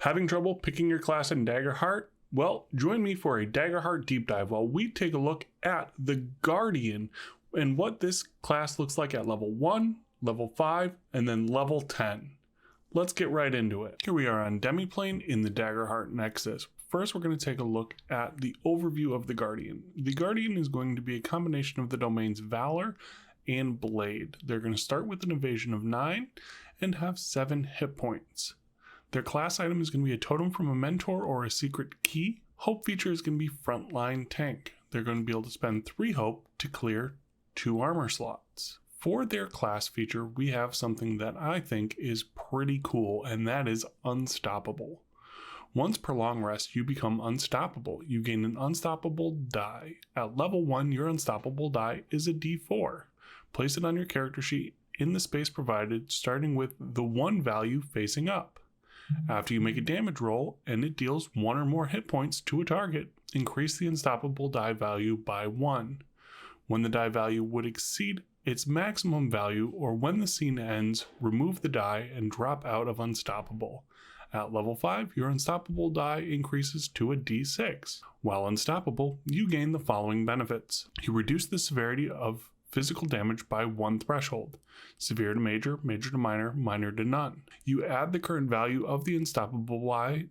Having trouble picking your class in Daggerheart? Well, join me for a Daggerheart deep dive while we take a look at the Guardian and what this class looks like at level 1, level 5, and then level 10. Let's get right into it. Here we are on Demiplane in the Daggerheart Nexus. First, we're going to take a look at the overview of the Guardian. The Guardian is going to be a combination of the domains Valor and Blade. They're going to start with an evasion of 9 and have 7 hit points. Their class item is going to be a totem from a mentor or a secret key. Hope feature is going to be frontline tank. They're going to be able to spend 3 hope to clear 2 armor slots. For their class feature, we have something that I think is pretty cool, and that is unstoppable. Once per long rest, you become unstoppable. You gain an unstoppable die. At level 1, your unstoppable die is a d4. Place it on your character sheet in the space provided, starting with the 1 value facing up. After you make a damage roll and it deals 1 or more hit points to a target, increase the unstoppable die value by 1. When the die value would exceed its maximum value, or when the scene ends, remove the die and drop out of unstoppable. At level 5, your unstoppable die increases to a d6. While unstoppable, you gain the following benefits. You reduce the severity of physical damage by 1 threshold. Severe to major, major to minor, minor to none. You add the current value of the unstoppable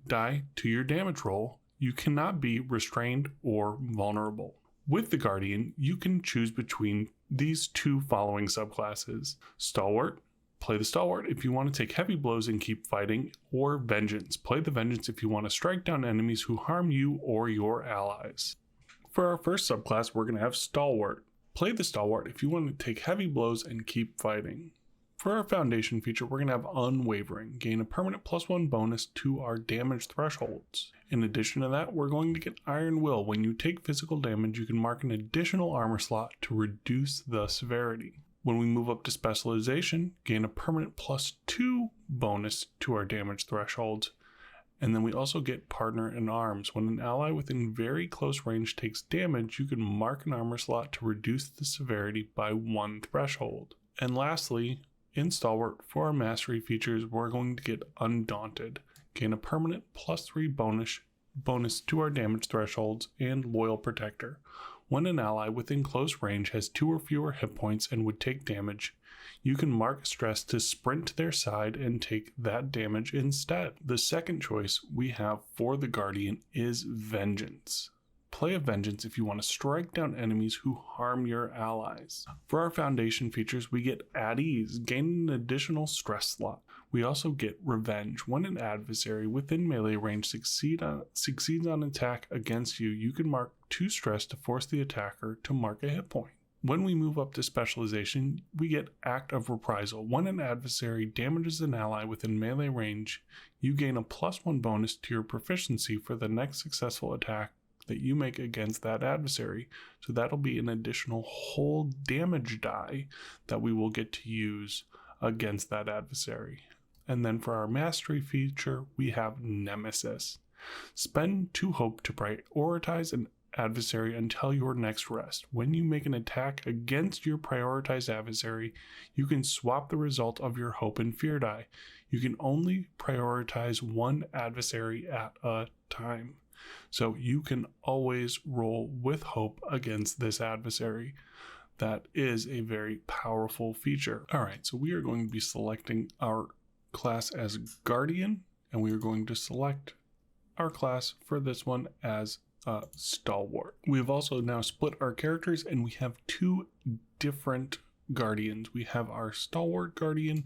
die to your damage roll. You cannot be restrained or vulnerable. With the Guardian, you can choose between these 2 following subclasses. Stalwart. Play the Stalwart if you want to take heavy blows and keep fighting, or Vengeance. Play the Vengeance if you want to strike down enemies who harm you or your allies. For our first subclass, we're going to have Stalwart. Play the Stalwart if you want to take heavy blows and keep fighting. For our foundation feature, we're going to have Unwavering. Gain a permanent +1 bonus to our damage thresholds. In addition to that, we're going to get Iron Will. When you take physical damage, you can mark an additional armor slot to reduce the severity. When we move up to Specialization, gain a permanent +2 bonus to our damage thresholds. And then we also get Partner in Arms. When an ally within very close range takes damage, you can mark an armor slot to reduce the severity by 1 threshold. And lastly, in Stalwart, for our mastery features, we're going to get Undaunted. Gain a permanent +3 bonus to our damage thresholds and Loyal Protector. When an ally within close range has 2 or fewer hit points and would take damage, you can mark a stress to sprint to their side and take that damage instead. The second choice we have for the Guardian is Vengeance. Play a Vengeance if you want to strike down enemies who harm your allies. For our foundation features, we get At Ease, gain an additional stress slot. We also get Revenge. When an adversary within melee range succeeds on attack against you, you can mark 2 stress to force the attacker to mark a hit point. When we move up to Specialization, we get Act of Reprisal. When an adversary damages an ally within melee range, you gain a +1 bonus to your proficiency for the next successful attack that you make against that adversary. So that'll be an additional whole damage die that we will get to use against that adversary. And then for our mastery feature, we have Nemesis. Spend 2 hope to prioritize an adversary until your next rest. When you make an attack against your prioritized adversary, you can swap the result of your hope and fear die. You can only prioritize 1 adversary at a time. So you can always roll with hope against this adversary. That is a very powerful feature. All right, so we are going to be selecting our class as Guardian, and we are going to select our class for this one as Stalwart. We have also now split our characters, and we have 2 different Guardians. We have our Stalwart Guardian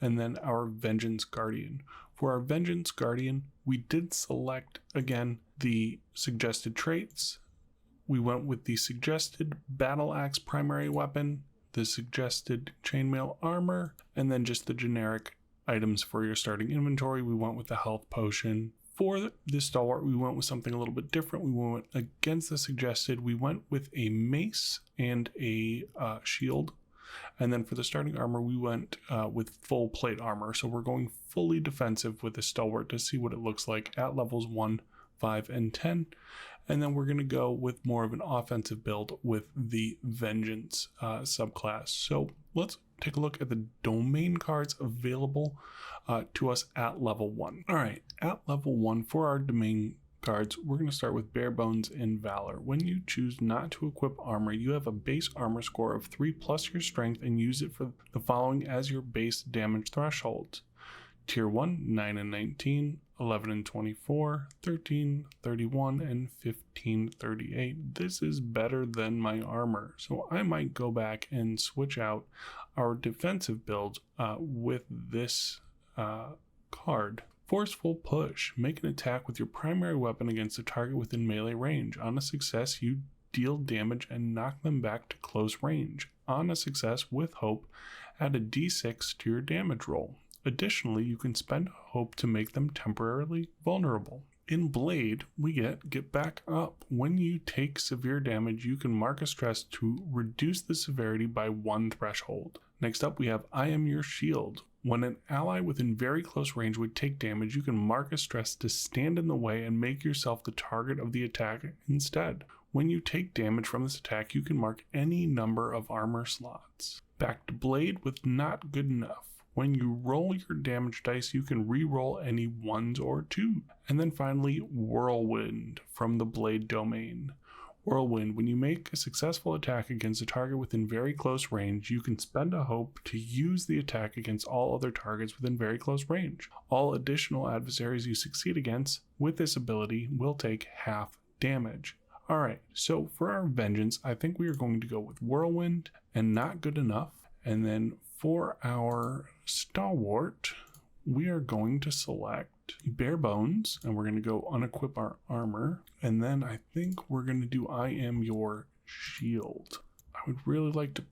and then our Vengeance Guardian. For our Vengeance Guardian, we did select, again, the suggested traits. We went with the suggested battle axe primary weapon, the suggested chainmail armor, and then just the generic items for your starting inventory. We went with the health potion. For the Stalwart, we went with something a little bit different. We went against the suggested. We went with a mace and a shield. And then for the starting armor, we went with full plate armor. So we're going fully defensive with the Stalwart to see what it looks like at levels 1, 5, and 10. And then we're going to go with more of an offensive build with the Vengeance subclass. So let's take a look at the domain cards available to us at level 1. All right, at level 1 for our domain cards, we're going to start with Bare Bones and Valor. When you choose not to equip armor, you have a base armor score of 3 plus your strength and use it for the following as your base damage thresholds. Tier 1, 9 and 19, 11 and 24, 13, 31, and 15, 38. This is better than my armor, so I might go back and switch out our defensive build with this card. Forceful Push. Make an attack with your primary weapon against a target within melee range. On a success, you deal damage and knock them back to close range. On a success with Hope, add a d6 to your damage roll. Additionally, you can spend Hope to make them temporarily vulnerable. In Blade, we get back up. When you take severe damage, you can mark a stress to reduce the severity by 1 threshold. Next up, we have I Am Your Shield. When an ally within very close range would take damage, you can mark a stress to stand in the way and make yourself the target of the attack instead. When you take damage from this attack, you can mark any number of armor slots. Back to Blade with Not Good Enough. When you roll your damage dice, you can re-roll any 1s or 2s. And then finally, Whirlwind from the Blade domain. Whirlwind, when you make a successful attack against a target within very close range, you can spend a Hope to use the attack against all other targets within very close range. All additional adversaries you succeed against with this ability will take half damage. Alright, so for our Vengeance, I think we are going to go with Whirlwind and Not Good Enough. And then for our Stalwart, we are going to select Bare Bones, and we're going to go unequip our armor. And then I think we're going to do I Am Your Shield. I would really like to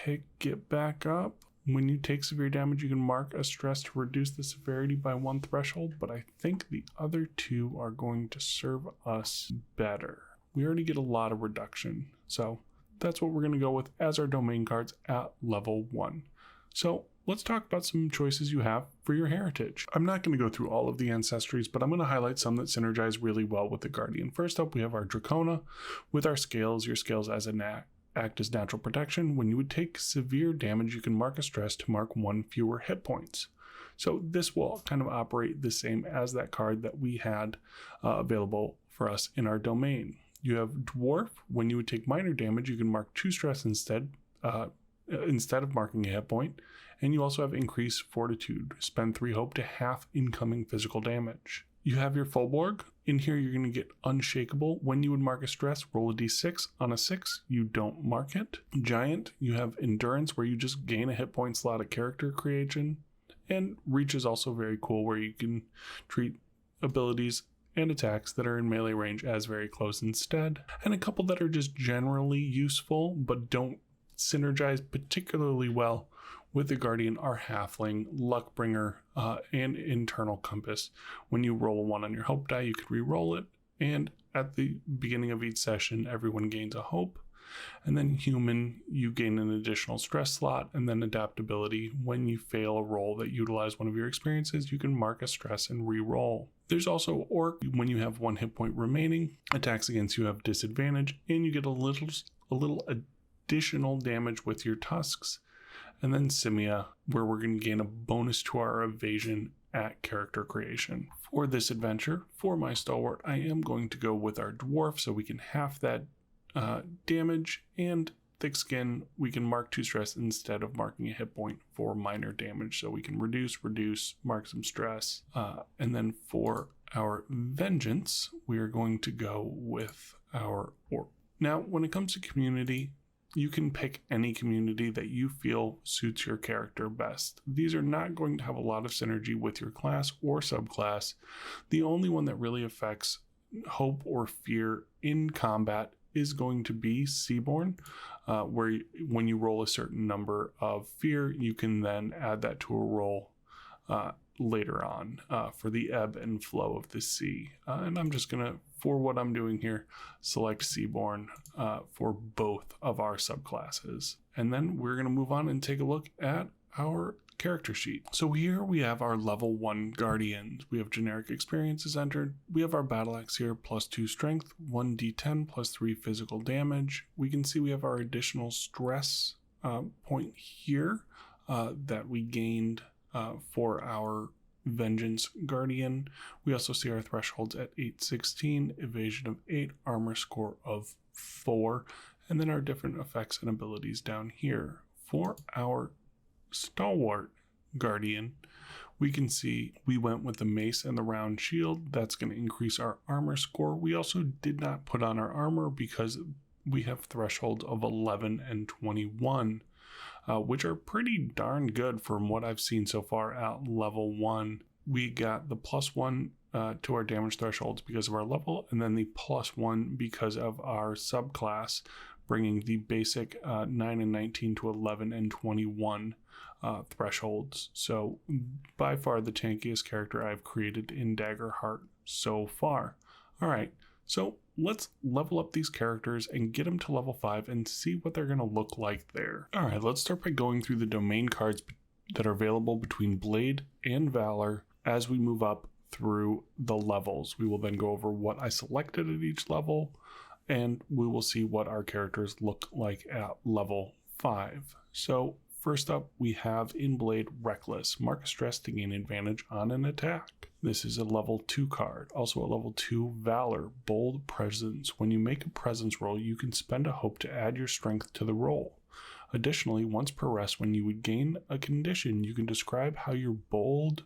pick it back up. When you take severe damage, you can mark a stress to reduce the severity by 1 threshold, but I think the other 2 are going to serve us better. We already get a lot of reduction, so that's what we're going to go with as our domain cards at level 1. So let's talk about some choices you have for your heritage. I'm not going to go through all of the ancestries, but I'm going to highlight some that synergize really well with the Guardian. First up, we have our Dracona. With our scales, your scales as an act as natural protection. When you would take severe damage, you can mark a stress to mark 1 fewer hit points. So this will kind of operate the same as that card that we had available for us in our domain. You have Dwarf. When you would take minor damage, you can mark 2 stress instead of marking a hit point. And you also have Increased Fortitude. Spend 3 Hope to half incoming physical damage. You have your Fulborg. In here, you're going to get Unshakable. When you would mark a stress, roll a d6. On a 6, you don't mark it. Giant, you have Endurance, where you just gain a hit point slot of character creation. And Reach is also very cool, where you can treat abilities and attacks that are in melee range as very close instead. And a couple that are just generally useful, but don't synergize particularly well with the Guardian are Halfling, Luckbringer, and Internal Compass. When you roll a 1 on your Hope die, you could re-roll it, and at the beginning of each session, everyone gains a Hope. And then Human, you gain an additional stress slot, and then Adaptability. When you fail a roll that utilize one of your experiences, you can mark a stress and re-roll. There's also Orc. When you have 1 hit point remaining, attacks against you have disadvantage, and you get a little additional damage with your tusks. And then Simia, where we're going to gain a bonus to our evasion at character creation. For this adventure, for my Stalwart, I am going to go with our Dwarf, so we can half that damage, and Thick Skin, we can mark 2 stress instead of marking a hit point for minor damage, so we can reduce, mark some stress. And then for our Vengeance, we are going to go with our Orc. Now, when it comes to community, you can pick any community that you feel suits your character best. These are not going to have a lot of synergy with your class or subclass. The only one that really affects hope or fear in combat is going to be Seaborn, where when you roll a certain number of fear, you can then add that to a roll later on for the ebb and flow of the sea. And I'm just going to, for what I'm doing here, select Seaborn for both of our subclasses. And then we're going to move on and take a look at our character sheet. So here we have our level 1 Guardians. We have generic experiences entered. We have our battle axe here, +2 strength, 1d10 +3 physical damage. We can see we have our additional stress point here that we gained for our Vengeance Guardian. We also see our thresholds at 816, evasion of 8, armor score of 4, and then our different effects and abilities down here. For our Stalwart Guardian, we can see we went with the mace and the round shield. That's going to increase our armor score. We also did not put on our armor because we have thresholds of 11 and 21, which are pretty darn good from what I've seen so far at level 1. We got the +1 to our damage thresholds because of our level, and then the +1 because of our subclass, bringing the basic 9 and 19 to 11 and 21 thresholds. So by far the tankiest character I've created in Daggerheart so far. All right, so let's level up these characters and get them to level 5 and see what they're going to look like there. All right, let's start by going through the domain cards that are available between Blade and Valor as we move up through the levels. We will then go over what I selected at each level, and we will see what our characters look like at level 5. So first up, we have in Blade Reckless. Mark a stress to gain advantage on an attack. This is a level 2 card. Also a level 2 Valor, Bold Presence. When you make a presence roll, you can spend a hope to add your strength to the roll. Additionally, once per rest, when you would gain a condition, you can describe how your bold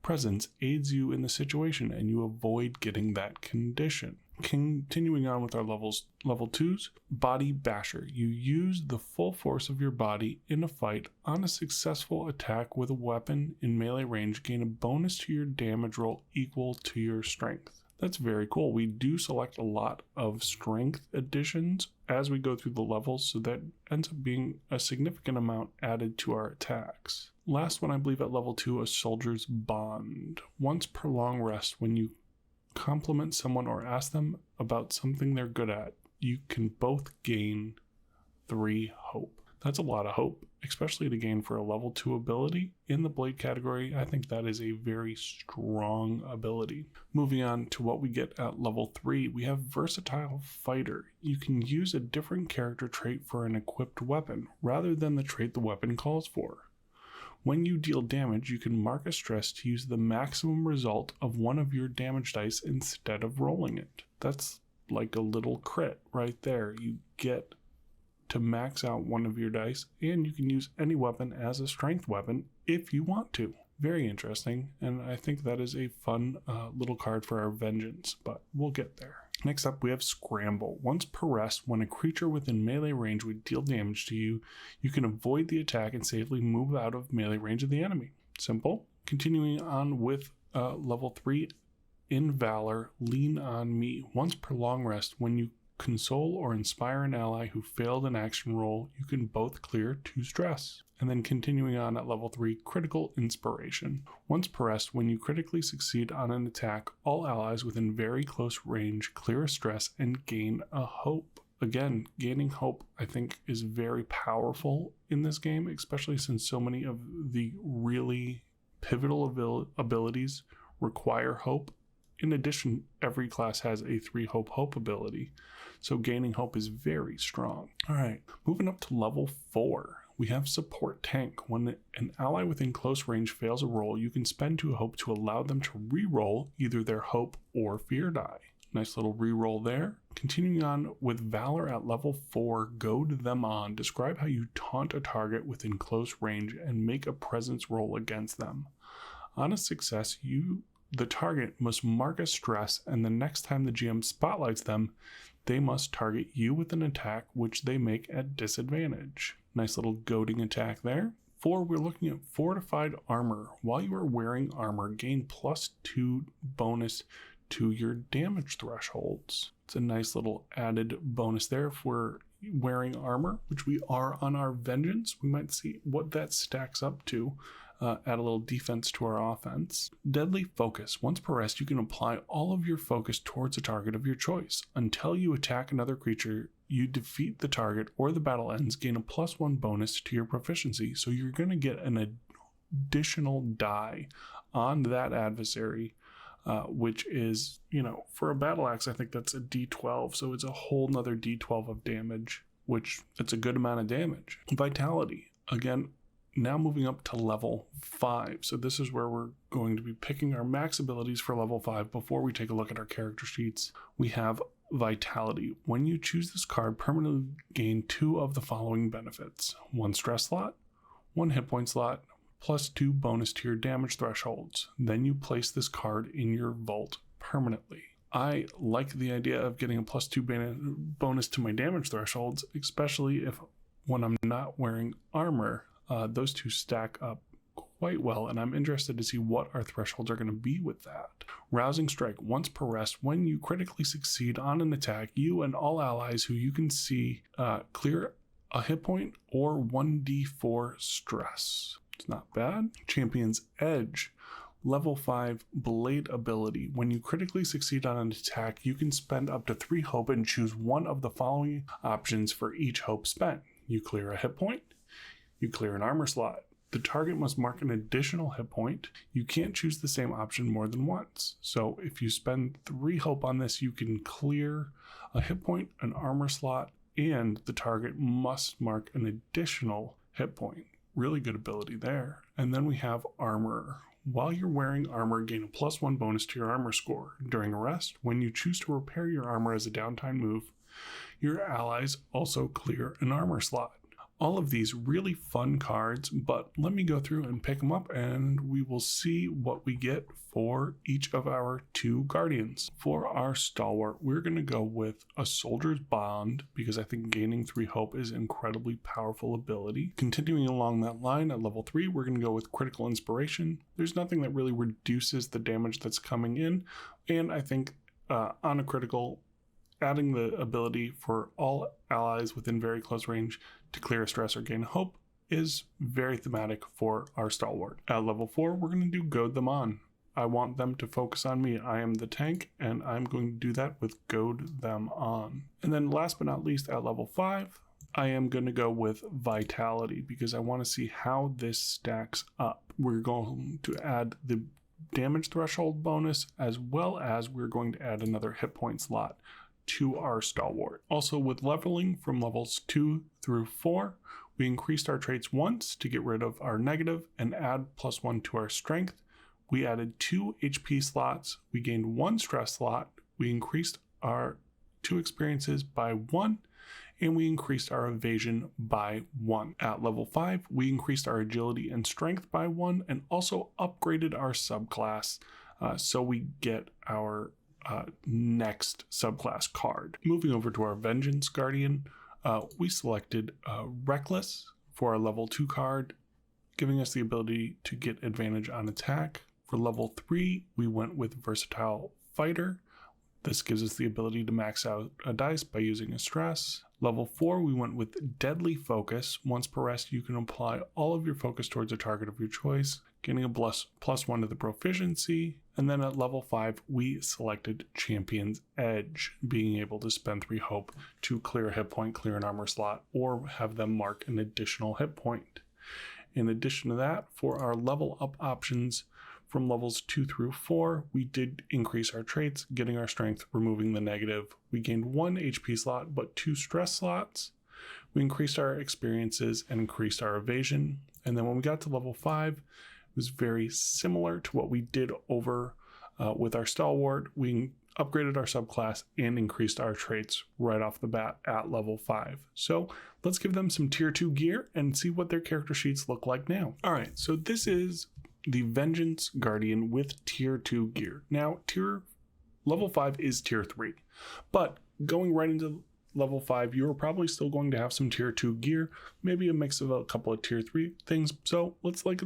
presence aids you in the situation and you avoid getting that condition. Continuing on with our level 2s, Body Basher. You use the full force of your body in a fight. On a successful attack with a weapon in melee range, gain a bonus to your damage roll equal to your strength. That's very cool. We do select a lot of strength additions as we go through the levels, so that ends up being a significant amount added to our attacks. Last one, I believe at level 2, a Soldier's Bond. Once per long rest, when you compliment someone or ask them about something they're good at, you can both gain 3 hope. That's a lot of hope, especially to gain for a level 2 ability. In the Blade category, I think that is a very strong ability. Moving on to what we get at level 3, we have Versatile Fighter. You can use a different character trait for an equipped weapon, rather than the trait the weapon calls for. When you deal damage, you can mark a stress to use the maximum result of one of your damage dice instead of rolling it. That's like a little crit right there. You get to max out one of your dice, and you can use any weapon as a strength weapon if you want to. Very interesting, and I think that is a fun little card for our Vengeance, but we'll get there. Next up, we have Scramble. Once per rest, when a creature within melee range would deal damage to you, you can avoid the attack and safely move out of melee range of the enemy. Simple. Continuing on with level 3, in Valor, Lean on Me. Once per long rest, when you console or inspire an ally who failed an action roll, you can both clear 2 stress. And then continuing on at level 3, Critical Inspiration. Once per rest, when you critically succeed on an attack, all allies within very close range clear a stress and gain a hope. Again, gaining hope I think is very powerful in this game, especially since so many of the really pivotal abilities require hope. In addition, every class has a 3 hope ability, so gaining hope is very strong. All right, moving up to level 4. We have Support Tank. When an ally within close range fails a roll, you can spend 2 hope to allow them to re-roll either their hope or fear die. Nice little re-roll there. Continuing on with Valor at level 4, Goad Them On. Describe how you taunt a target within close range and make a presence roll against them. On a success, the target must mark a stress, and the next time the GM spotlights them, they must target you with an attack which they make at disadvantage. Nice little goading attack there. 4, we're looking at Fortified Armor. While you are wearing armor, gain +2 bonus to your damage thresholds. It's a nice little added bonus there if we're wearing armor, which we are on our Vengeance. We might see what that stacks up to. Add a little defense to our offense. Deadly Focus. Once per rest, you can apply all of your focus towards a target of your choice. Until you attack another creature, you defeat the target or the battle ends, gain a +1 bonus to your proficiency. So you're going to get an additional die on that adversary, which is, for a battle axe, I think that's a D12. So it's a whole nother D12 of damage, which it's a good amount of damage. Vitality. Again, now moving up to level 5. So this is where we're going to be picking our max abilities for level 5. Before we take a look at our character sheets, we have Vitality. When you choose this card, permanently gain 2 of the following benefits: 1 stress slot, 1 hit point slot, +2 bonus to your damage thresholds. Then you place this card in your vault permanently. I like the idea of getting a +2 bonus to my damage thresholds, especially when I'm not wearing armor. Those two stack up quite well, and I'm interested to see what our thresholds are going to be with that. Rousing Strike. Once per rest, when you critically succeed on an attack, you and all allies who you can see clear a hit point or 1d4 stress. It's not bad. Champion's Edge. Level 5 Blade ability. When you critically succeed on an attack, you can spend up to 3 hope and choose one of the following options for each hope spent. You clear a hit point. You clear an armor slot. The target must mark an additional hit point. You can't choose the same option more than once. So if you spend 3 hope on this, you can clear a hit point, an armor slot, and the target must mark an additional hit point. Really good ability there. And then we have Armor. While you're wearing armor, gain a +1 bonus to your armor score. During a rest, when you choose to repair your armor as a downtime move, your allies also clear an armor slot. All of these really fun cards, but let me go through and pick them up and we will see what we get for each of our 2 guardians. For our stalwart, we're going to go with a Soldier's Bond because I think gaining 3 hope is an incredibly powerful ability. Continuing along that line, at level 3, we're going to go with Critical Inspiration. There's nothing that really reduces the damage that's coming in, and I think on a critical, adding the ability for all allies within very close range to clear a stress or gain hope is very thematic for our stalwart. At level 4, we're going to do Goad Them On. I want them to focus on me. I am the tank, and I'm going to do that with Goad Them On. And then last but not least, at level 5, I am going to go with Vitality because I want to see how this stacks up. We're going to add the damage threshold bonus, as well as we're going to add another hit point slot to our stalwart. Also, with leveling from levels 2 through 4, we increased our traits once to get rid of our negative and add +1 to our strength. We added 2 HP slots. We gained 1 stress slot. We increased our 2 experiences by 1, and we increased our evasion by 1. At level 5, we increased our agility and strength by 1 and also upgraded our subclass so we get our next subclass card. Moving over to our Vengeance Guardian, we selected Reckless for our level 2 card, giving us the ability to get advantage on attack. For level 3, we went with Versatile Fighter. This gives us the ability to max out a dice by using a stress. Level 4, we went with Deadly Focus. Once per rest, you can apply all of your focus towards a target of your choice, getting a +1 to the proficiency. And then at level 5, we selected Champion's Edge, being able to spend 3 hope to clear a hit point, clear an armor slot, or have them mark an additional hit point. In addition to that, for our level up options, from levels 2 through 4, we did increase our traits, getting our strength, removing the negative. We gained 1 HP slot, but 2 stress slots. We increased our experiences and increased our evasion. And then when we got to level 5, it was very similar to what we did over with our stalwart. We upgraded our subclass and increased our traits right off the bat at level 5. So let's give them some tier 2 gear and see what their character sheets look like now. All right, so this is the Vengeance Guardian with tier 2 gear. Now, level 5 is tier 3, but going right into level 5, you're probably still going to have some tier 2 gear, maybe a mix of a couple of tier 3 things. So let's look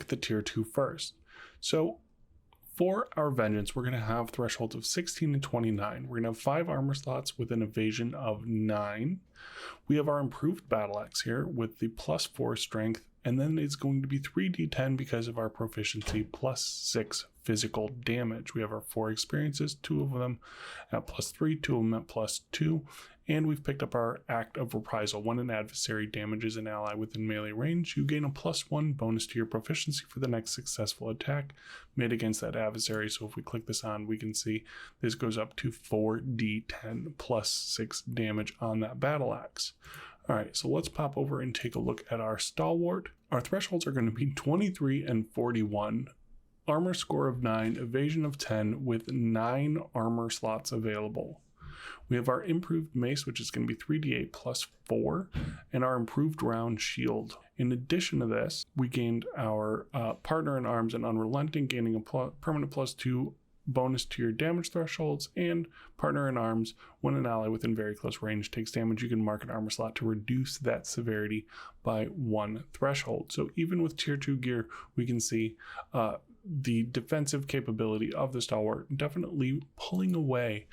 at the tier 2 first. So for our Vengeance, we're going to have thresholds of 16 and 29. We're going to have 5 armor slots with an evasion of 9. We have our improved battle axe here with the +4 strength, and then it's going to be 3d10 because of our proficiency +6 physical damage. We have our 4 experiences, 2 of them at +3, 2 of them at +2, and we've picked up our Act of Reprisal. When an adversary damages an ally within melee range, you gain a +1 bonus to your proficiency for the next successful attack made against that adversary. So if we click this on, we can see this goes up to 4d10 +6 damage on that battle axe. All right, so let's pop over and take a look at our stalwart. Our thresholds are going to be 23 and 41. Armor score of 9, evasion of 10 with 9 armor slots available. We have our improved mace, which is going to be 3d8 plus 4, and our improved round shield. In addition to this, we gained our partner in arms and unrelenting, gaining a permanent plus 2 bonus to your damage thresholds, and partner in arms, when an ally within very close range takes damage, you can mark an armor slot to reduce that severity by 1 threshold. So even with tier 2 gear, we can see the defensive capability of the stalwart definitely pulling away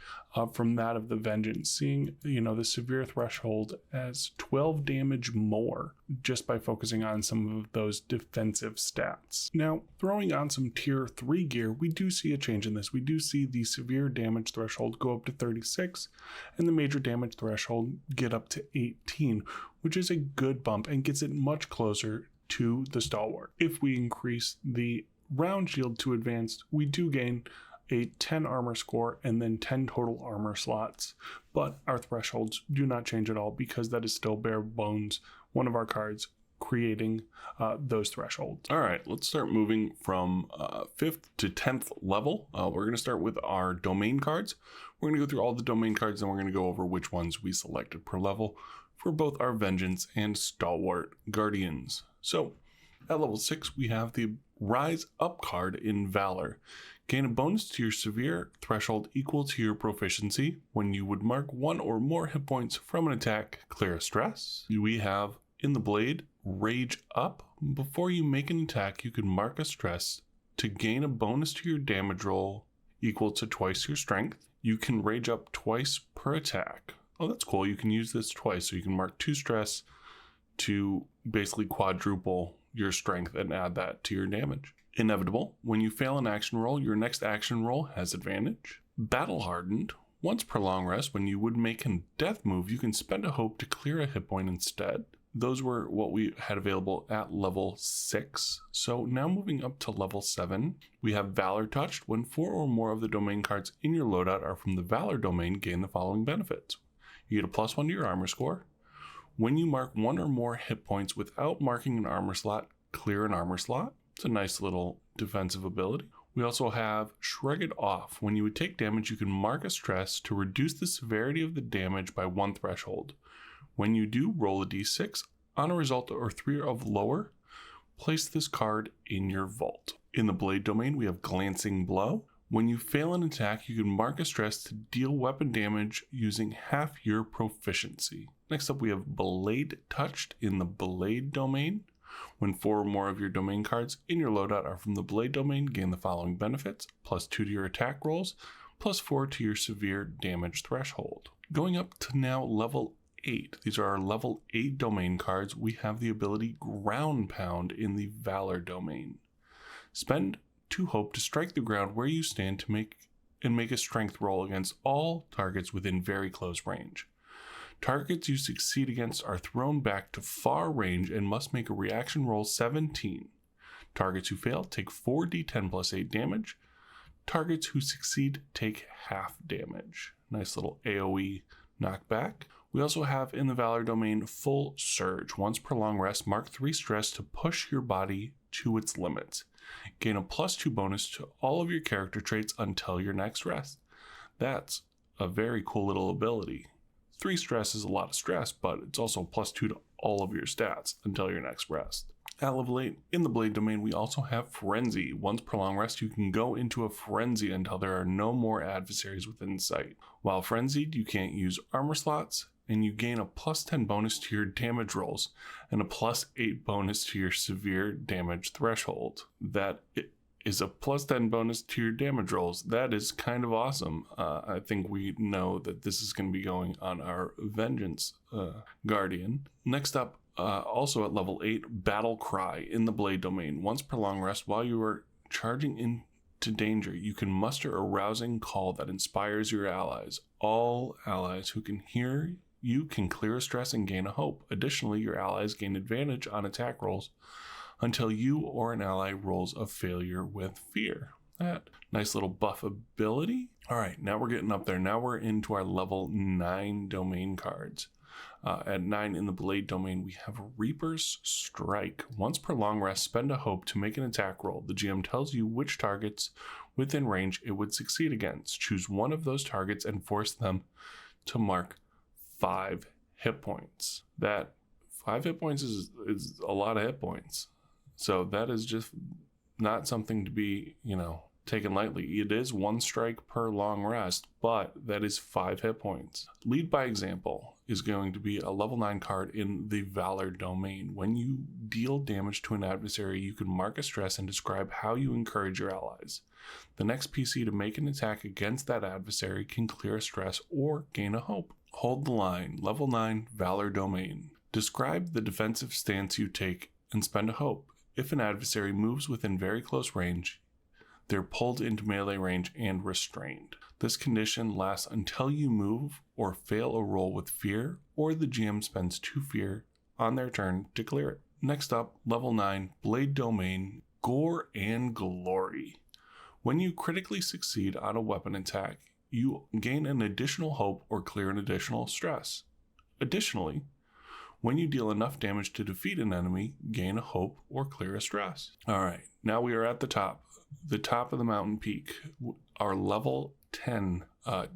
from that of the vengeance, seeing the severe threshold as 12 damage more just by focusing on some of those defensive stats. Now, throwing on some tier 3 gear, we do see a change in this. We do see the severe damage threshold go up to 36 and the major damage threshold get up to 18, which is a good bump and gets it much closer to the stalwart. If we increase the round shield to advanced, we do gain a 10 armor score and then 10 total armor slots, but our thresholds do not change at all because that is still bare bones one of our cards creating those thresholds. All right, let's start moving from 5th to 10th level. We're going to start with our domain cards. We're going to go through all the domain cards and we're going to go over which ones we selected per level for both our vengeance and stalwart guardians. So at level 6, we have the Rise Up card in Valor. Gain a bonus to your severe threshold equal to your proficiency. When you would mark 1 or more hit points from an attack, clear a stress. We have in the Blade, Rage Up. Before you make an attack, you can mark a stress to gain a bonus to your damage roll equal to twice your strength. You can rage up twice per attack. Oh, that's cool. You can use this twice, so you can mark 2 stress to basically quadruple your strength and add that to your damage. Inevitable. When you fail an action roll, your next action roll has advantage. Battle Hardened. Once per long rest, when you would make a death move, you can spend a hope to clear a hit point instead. Those were what we had available at level 6. So now moving up to level 7, we have Valor Touched. When 4 or more of the domain cards in your loadout are from the Valor domain, gain the following benefits. You get a +1 to your armor score. When you mark 1 or more hit points without marking an armor slot, clear an armor slot. It's a nice little defensive ability. We also have Shrug It Off. When you would take damage, you can mark a stress to reduce the severity of the damage by 1 threshold. When you do, roll a d6. On a result or 3 of lower, place this card in your vault. In the Blade domain, we have Glancing Blow. When you fail an attack, you can mark a stress to deal weapon damage using half your proficiency. Next up, we have Blade Touched in the Blade domain. When 4 or more of your domain cards in your loadout are from the Blade domain, gain the following benefits: +2 to your attack rolls, +4 to your severe damage threshold. Going up to now level 8. These are our level 8 domain cards. We have the ability Ground Pound in the Valor domain. Spend 2 hope to strike the ground where you stand to make a strength roll against all targets within very close range. Targets you succeed against are thrown back to far range and must make a reaction roll 17. Targets who fail take 4d10 plus 8 damage. Targets who succeed take half damage. Nice little AoE knockback. We also have in the Valor domain Full Surge. Once per long rest, mark 3 stress to push your body to its limits. Gain a +2 bonus to all of your character traits until your next rest. That's a very cool little ability. 3 stress is a lot of stress, but it's also +2 to all of your stats until your next rest. At level 8, in the Blade domain, we also have Frenzy. Once per long rest, you can go into a frenzy until there are no more adversaries within sight. While frenzied, you can't use armor slots, and you gain a +10 bonus to your damage rolls and a +8 bonus to your severe damage threshold. That is a +10 bonus to your damage rolls. That is kind of awesome. I think we know that this is going to be going on our Vengeance Guardian. Next up, also at level 8, Battle Cry in the Blade domain. Once per long rest, while you are charging into danger, you can muster a rousing call that inspires your allies. All allies who can hear you can clear a stress and gain a hope. Additionally, your allies gain advantage on attack rolls until you or an ally rolls a failure with fear. That nice little buff ability. All right, now we're getting up there. Now we're into our level 9 domain cards. At 9 in the Blade domain, we have Reaper's Strike. Once per long rest, spend a hope to make an attack roll. The GM tells you which targets within range it would succeed against. Choose one of those targets and force them to mark 5 hit points. That 5 hit points is a lot of hit points. So that is just not something to be, taken lightly. It is 1 strike per long rest, but that is 5 hit points. Lead by Example is going to be a level 9 card in the Valor domain. When you deal damage to an adversary, you can mark a stress and describe how you encourage your allies. The next PC to make an attack against that adversary can clear a stress or gain a hope. Hold the Line, level 9 Valor domain. Describe the defensive stance you take and spend a hope. If an adversary moves within very close range, they're pulled into melee range and restrained. This condition lasts until you move or fail a roll with fear, or the GM spends 2 fear on their turn to clear it. Next up, level 9, Blade Domain, Gore and Glory. When you critically succeed on a weapon attack, you gain an additional hope or clear an additional stress. Additionally, when you deal enough damage to defeat an enemy, gain a hope or clear a stress. All right, now we are at the top of the mountain peak, our level 10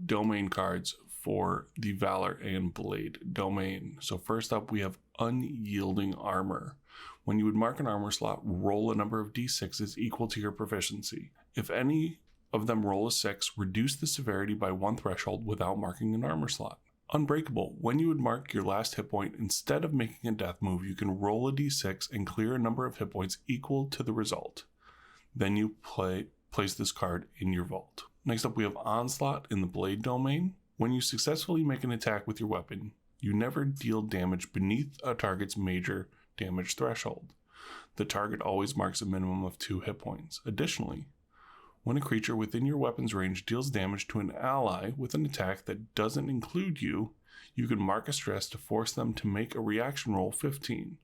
domain cards for the Valor and Blade domain. So first up, we have Unyielding Armor. When you would mark an armor slot, roll a number of d6s equal to your proficiency. If any of them roll a 6, reduce the severity by 1 threshold without marking an armor slot. Unbreakable. When you would mark your last hit point, instead of making a death move, you can roll a d6 and clear a number of hit points equal to the result. Then you place this card in your vault. Next up, we have Onslaught in the Blade domain. When you successfully make an attack with your weapon, you never deal damage beneath a target's major damage threshold. The target always marks a minimum of 2 hit points. Additionally, when a creature within your weapon's range deals damage to an ally with an attack that doesn't include you, you can mark a stress to force them to make a reaction roll 15.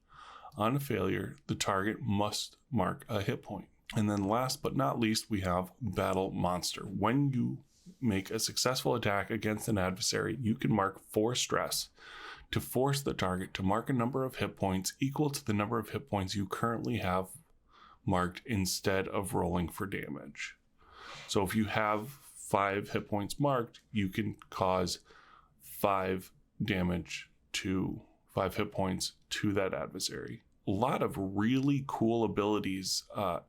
On a failure, the target must mark a hit point. And then last but not least, we have Battle Monster. When you make a successful attack against an adversary, you can mark 4 stress to force the target to mark a number of hit points equal to the number of hit points you currently have marked instead of rolling for damage. So if you have 5 hit points marked, you can cause 5 damage to 5 hit points to that adversary. A lot of really cool abilities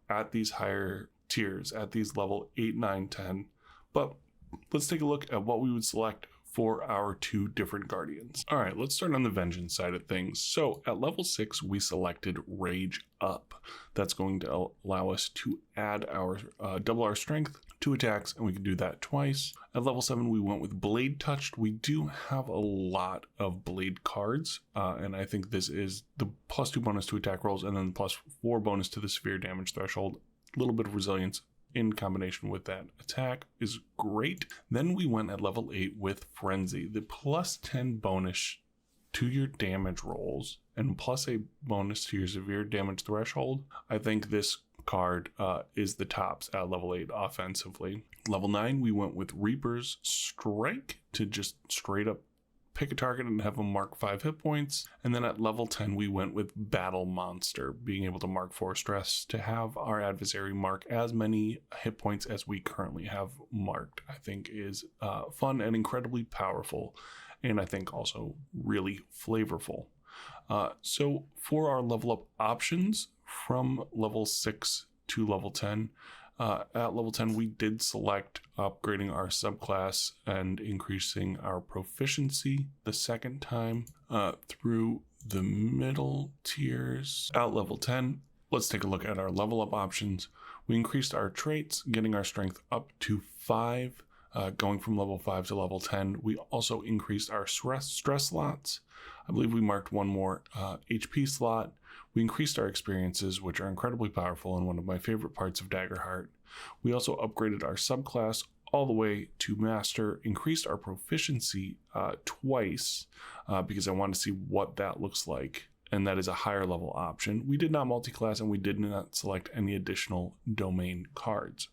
at these higher tiers, at these level 8, 9, 10. But let's take a look at what we would select for our 2 different Guardians. All right, let's start on the Vengeance side of things. So at level 6, we selected Rage Up. That's going to allow us to add our double our strength to attacks, and we can do that twice. At level 7, we went with Blade Touched. We do have a lot of Blade cards, and I think this is the +2 bonus to attack rolls, and then +4 bonus to the severe damage threshold. A little bit of resilience in combination with that attack is great. Then we went at level 8 with Frenzy, the +10 bonus to your damage rolls and plus a bonus to your severe damage threshold. I think this card is the tops at level 8 offensively. Level 9, we went with Reaper's Strike to just straight up pick a target and have them mark 5 hit points. And then at level 10, we went with Battle Monster, being able to mark 4 stress to have our adversary mark as many hit points as we currently have marked. I think is fun and incredibly powerful, and I think also really flavorful. So for our level up options from level 6 to level 10, at level 10, we did select upgrading our subclass and increasing our proficiency the second time through the middle tiers. At level 10, let's take a look at our level up options. We increased our traits, getting our strength up to 5, going from level 5 to level 10. We also increased our stress slots. I believe we marked one more HP slot. We increased our experiences, which are incredibly powerful and one of my favorite parts of Daggerheart. We also upgraded our subclass all the way to Master, increased our proficiency twice because I wanted to see what that looks like, and that is a higher level option. We did not multi-class, and we did not select any additional domain cards.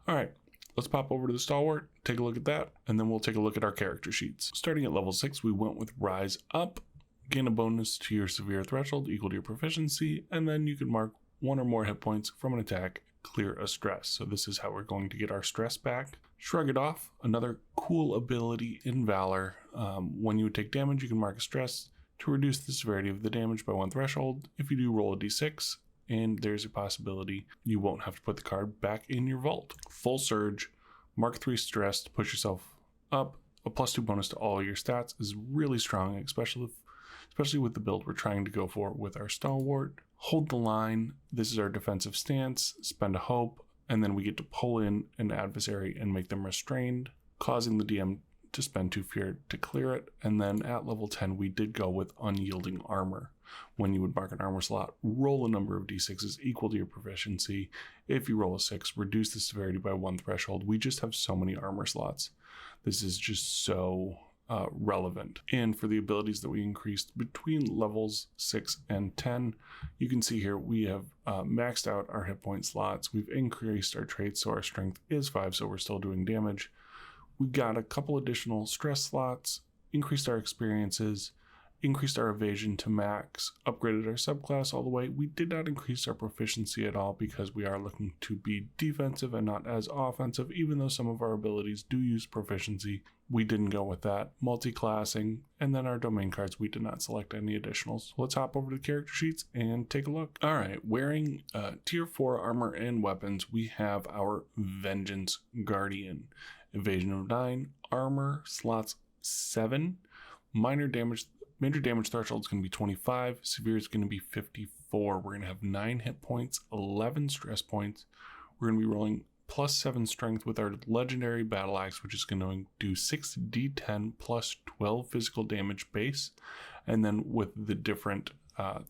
All right, let's pop over to the Stalwart, take a look at that, and then we'll take a look at our character sheets. Starting at level 6, we went with Rise Up. Gain a bonus to your severe threshold equal to your proficiency, and then you can mark 1 or more hit points from an attack, clear a stress. So this is how we're going to get our stress back. Shrug It Off, another cool ability in Valor. When you take damage, you can mark a stress to reduce the severity of the damage by 1 threshold. If you do, roll a d6, and there's a possibility you won't have to put the card back in your vault. Full Surge, mark 3 stress to push yourself up. A +2 bonus to all your stats is really strong, especially with the build we're trying to go for with our Stalwart. Hold the Line, this is our defensive stance. Spend a Hope, and then we get to pull in an adversary and make them restrained, causing the DM to spend 2 fear to clear it. And then at level 10, we did go with Unyielding Armor. When you would mark an armor slot, roll a number of d6s equal to your proficiency. If you roll a 6, reduce the severity by 1 threshold. We just have so many armor slots. This is just so relevant. And for the abilities that we increased between levels 6 and 10, you can see here we have maxed out our hit point slots. We've increased our traits, so our strength is 5, so we're still doing damage. We got a couple additional stress slots, increased our experiences, increased our evasion to max, upgraded our subclass all the way. We did not increase our proficiency at all because we are looking to be defensive and not as offensive, even though some of our abilities do use proficiency. We didn't go with that. Multi-classing, and then our domain cards, we did not select any additionals. Let's hop over to the character sheets and take a look. All right, wearing tier 4 armor and weapons, we have our Vengeance Guardian. Evasion of 9, armor slots 7, major damage threshold is going to be 25, severe is going to be 54. We're going to have 9 hit points, 11 stress points. We're going to be rolling +7 strength with our legendary battle axe, which is going to do 6d10 plus 12 physical damage base. And then with the different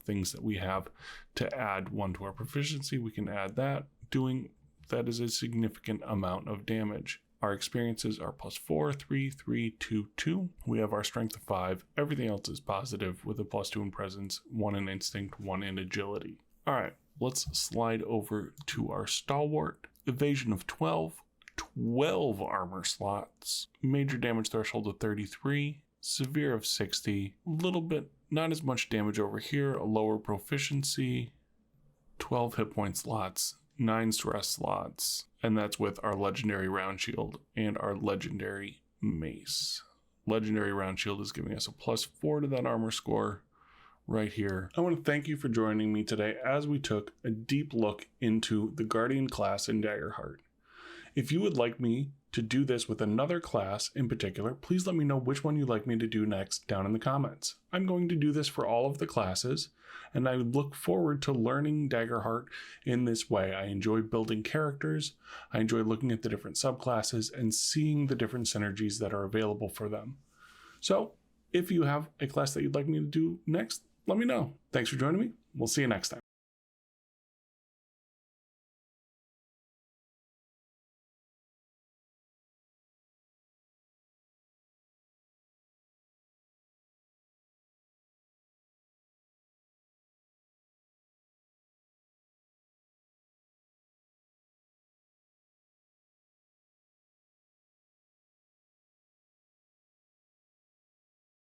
things that we have to add 1 to our proficiency, we can add that. Doing that is a significant amount of damage. Our experiences are +4, 3, 3, 2, 2. We have our strength of 5. Everything else is positive with a +2 in presence, 1 in instinct, 1 in agility. All right, let's slide over to our Stalwart. Evasion of 12, 12 armor slots, major damage threshold of 33, severe of 60, a little bit, not as much damage over here, a lower proficiency, 12 hit point slots, 9 stress slots, and that's with our legendary round shield and our legendary mace. Legendary round shield is giving us a +4 to that armor score right here. I want to thank you for joining me today as we took a deep look into the Guardian class in Daggerheart. If you would like me to do this with another class in particular, please let me know which one you'd like me to do next down in the comments. I'm going to do this for all of the classes, and I look forward to learning Daggerheart in this way. I enjoy building characters, I enjoy looking at the different subclasses and seeing the different synergies that are available for them. So, if you have a class that you'd like me to do next, let me know. Thanks for joining me. We'll see you next time.